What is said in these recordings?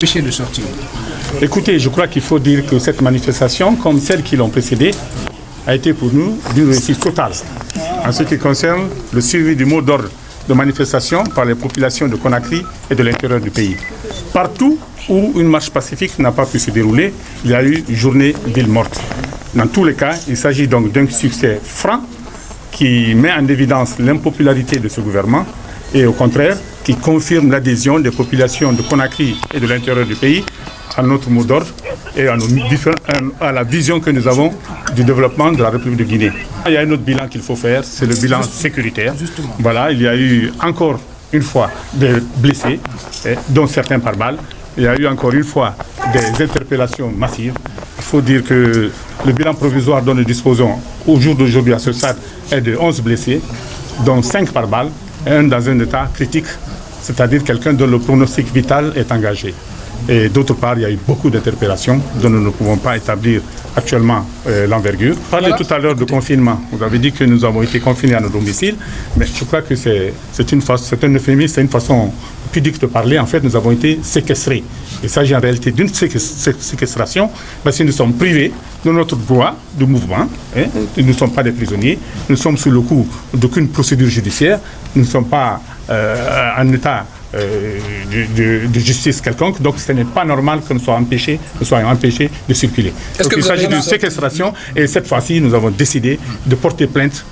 empêcher de sortir. Écoutez, je crois qu'il faut dire que cette manifestation, comme celles qui l'ont précédée, a été pour nous d'une réussite totale en ce qui concerne le suivi du mot d'ordre de manifestation par les populations de Conakry et de l'intérieur du pays. Partout où une marche pacifique n'a pas pu se dérouler, il y a eu journée ville morte. Dans tous les cas, il s'agit donc d'un succès franc qui met en évidence l'impopularité de ce gouvernement et au contraire qui confirme l'adhésion des populations de Conakry et de l'intérieur du pays à notre mot d'ordre et à la vision que nous avons du développement de la République de Guinée. Il y a un autre bilan qu'il faut faire, c'est le bilan sécuritaire. Voilà, il y a eu encore une fois des blessés, dont certains par balle. Il y a eu encore une fois des interpellations massives. Il faut dire que le bilan provisoire dont nous disposons au jour d'aujourd'hui à ce stade est de 11 blessés, dont 5 par balle, et un dans un état critique, c'est-à-dire quelqu'un dont le pronostic vital est engagé. Et d'autre part, il y a eu beaucoup d'interpellations dont nous ne pouvons pas établir actuellement l'envergure. Vous parlez tout à l'heure de confinement. Vous avez dit que nous avons été confinés à nos domiciles, mais je crois que c'est un euphémisme, c'est une façon pudique de parler. En fait, nous avons été séquestrés. Il s'agit en réalité d'une séquestration, parce que nous sommes privés de notre droit de mouvement. Nous ne sommes pas des prisonniers. Nous sommes sous le coup d'aucune procédure judiciaire. Nous ne sommes pas en état de justice quelconque, donc ce n'est pas normal que nous soyons empêchés de circuler. Donc, il s'agit d'une séquestration et cette fois-ci nous avons décidé de porter plainte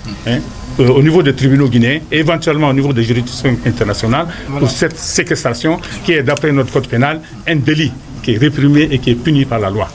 au niveau des tribunaux guinéens et éventuellement au niveau des juridictions internationales pour cette séquestration qui est d'après notre code pénal un délit qui est réprimé et qui est puni par la loi.